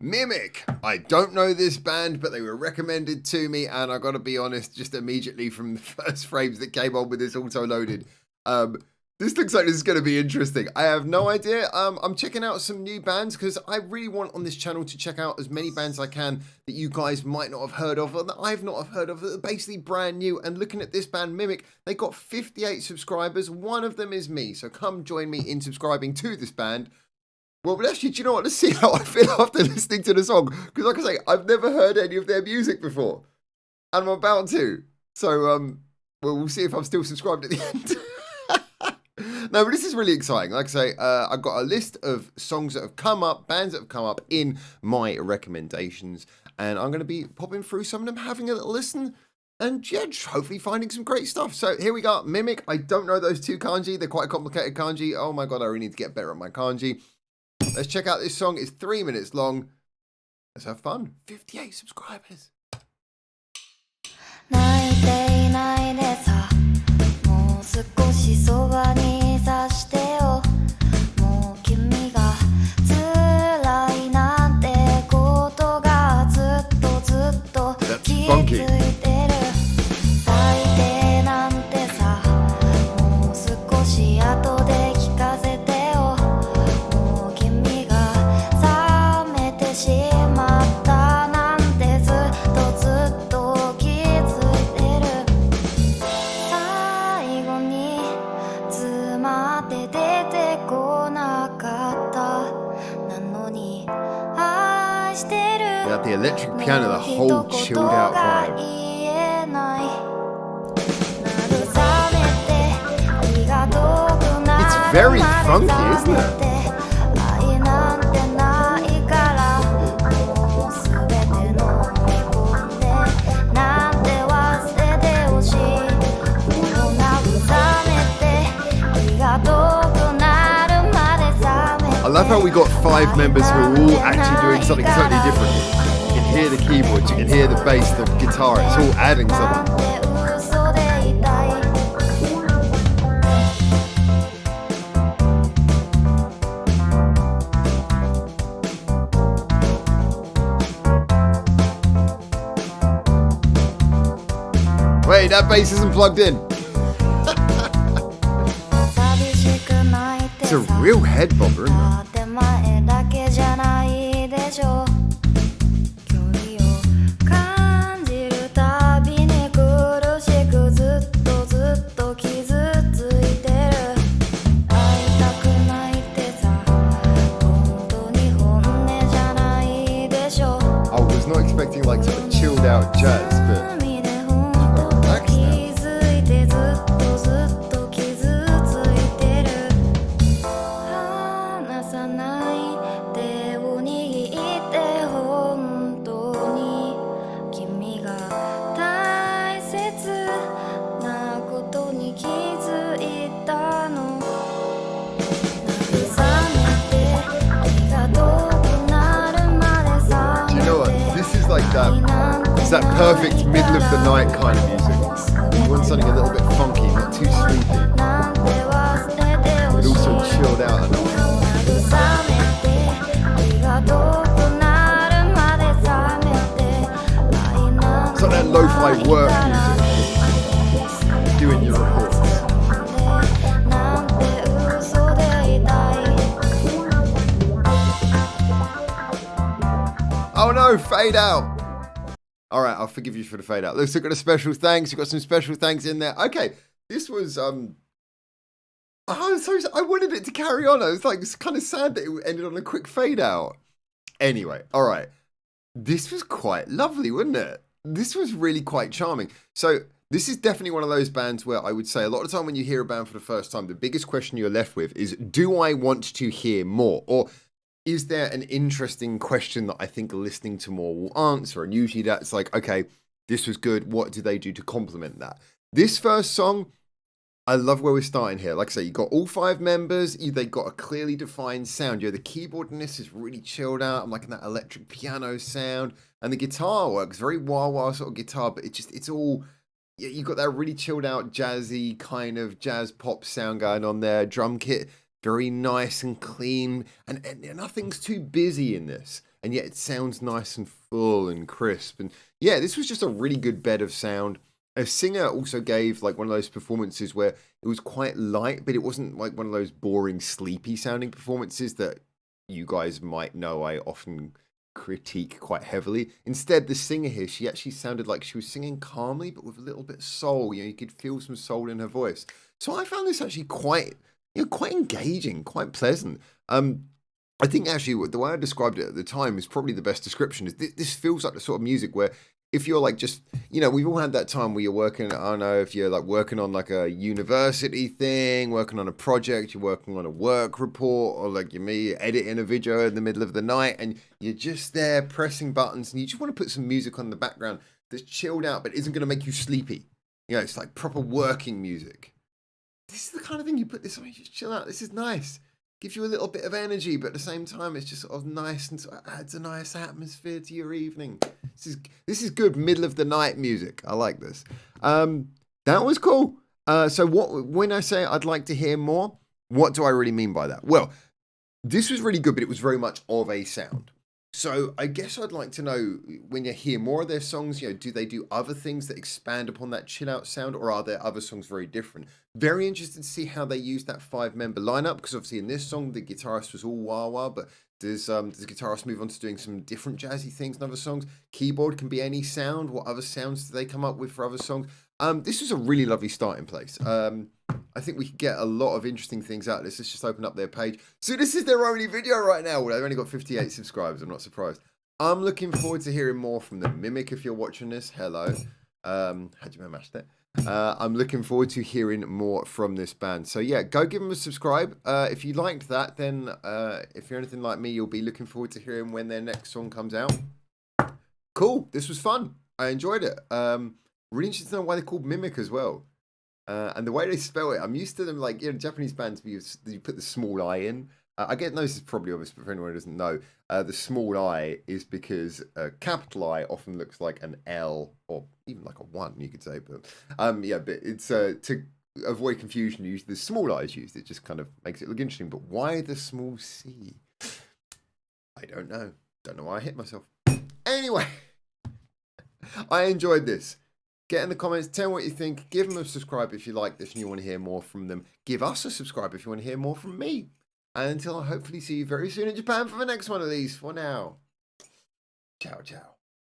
MiMic. I don't know this band, but they were recommended to me, and I got to be honest, just immediately from the first frames that came on with this auto-loaded, this looks like this is going to be interesting. I have no idea. I'm checking out some new bands because I really want on this channel to check out as many bands as I can that you guys might not have heard of or that I've not have heard of that are basically brand new. And looking at this band, MiMic, they got 58 subscribers. One of them is me. So come join me in subscribing to this band. Well, but actually, do you know what? Let's see how I feel after listening to the song. Because like I say, I've never heard any of their music before. And I'm about to. So, well, we'll see if I'm still subscribed at the end. No, but this is really exciting. Like I say, I've got a list of songs that have come up, bands that have come up in my recommendations. And I'm going to be popping through some of them, having a little listen. And yeah, just hopefully finding some great stuff. So here we go. MiMic. I don't know those two kanji. They're quite complicated kanji. Oh my God, I really need to get better at my kanji. Let's check out this song. It's 3 minutes long. Let's have fun. 58 subscribers. 泣いていないでさもう少しそばにいさしてよもう君が辛いなんてことがずっとずっと気づいてる最低なんてさもう少し後で聞かせてよもう君が冷めてしまったなんてずっとずっと気づいてる最後に詰まって出てこなかったなのに愛してる They had the electric piano, the whole chilled out vibe. It's very funky, isn't it? I love how we got 5 members who are all actually doing something totally different. You can hear the keyboards, you can hear the bass, the guitar, it's all adding something. Wait, that bass isn't plugged in. It's a real head bobber, isn't it? I was not expecting like sort of chilled out jazz, but relaxed now. Like that, it's that perfect middle of the night kind of music. You want something a little bit funky, not too sleepy, but also chilled out enough. It's like that lo-fi work music, doing your reports. Oh no, fade out. All right, I'll forgive you for the fade out. Looks like got a special thanks. You've got some special thanks in there. Okay, this was, oh, sorry, I wanted it to carry on. I was like, it's kind of sad that it ended on a quick fade out. Anyway, all right. This was quite lovely, wasn't it? This was really quite charming. So this is definitely one of those bands where I would say a lot of the time when you hear a band for the first time, the biggest question you're left with is, do I want to hear more? Or is there an interesting question that I think listening to more will answer? And usually that's like, okay, this was good. What did they do to complement that? This first song, I love where we're starting here. Like I say, you got all 5 members. They got a clearly defined sound. The keyboard in this is really chilled out. I'm liking that electric piano sound. And the guitar works. Very wah-wah sort of guitar, but it's all... Yeah, you got that really chilled out, jazzy kind of jazz pop sound going on there. Drum kit, very nice and clean, and nothing's too busy in this. and yet it sounds nice and full and crisp. And yeah, this was just a really good bed of sound. A singer also gave like one of those performances where it was quite light, but it wasn't like one of those boring, sleepy sounding performances that you guys might know I often critique quite heavily. Instead, the singer here, she actually sounded like she was singing calmly, but with a little bit of soul. You could feel some soul in her voice. So I found this actually quite, quite engaging, quite pleasant. I think actually the way I described it at the time is probably the best description. Is this feels like the sort of music where if you're like just, we've all had that time where you're working, I don't know, if you're like working on like a university thing, working on a project, you're working on a work report, or like me editing a video in the middle of the night, and you're just there pressing buttons, and you just want to put some music on the background that's chilled out, but isn't going to make you sleepy. It's like proper working music. This is the kind of thing you put this on, you just chill out. This is nice. Gives you a little bit of energy, but at the same time, it's just sort of nice and sort of adds a nice atmosphere to your evening. This is good middle of the night music. I like this. That was cool. So when I say I'd like to hear more, what do I really mean by that? Well, this was really good, but it was very much of a sound. So I guess I'd like to know, when you hear more of their songs, do they do other things that expand upon that chill out sound, or are there other songs very different? Very interested to see how they use that 5-member lineup, because obviously in this song the guitarist was all wah wah, but does the guitarist move on to doing some different jazzy things in other songs? Keyboard can be any sound. What other sounds do they come up with for other songs? This was a really lovely starting place. I think we could get a lot of interesting things out of this. Let's just open up their page. So this is their only video right now. Well, they've only got 58 subscribers. I'm not surprised. I'm looking forward to hearing more from them. MiMic, if you're watching this, hello. I'm looking forward to hearing more from this band. So yeah, go give them a subscribe. If you liked that, then if you're anything like me, you'll be looking forward to hearing when their next song comes out. Cool. This was fun. I enjoyed it. Really interested to know why they're called MiMic as well. And the way they spell it, I'm used to them, like, Japanese bands, you put the small I in. I get this is probably obvious, but for anyone who doesn't know, the small I is because a capital I often looks like an L, or even like a 1, you could say. But but it's to avoid confusion, the small I is used. It just kind of makes it look interesting. But why the small C? I don't know. Don't know why I hit myself. Anyway, I enjoyed this. Get in the comments, tell me what you think. Give them a subscribe if you like this and you want to hear more from them. Give us a subscribe if you want to hear more from me. And until I hopefully see you very soon in Japan for the next one of these. For now, ciao, ciao.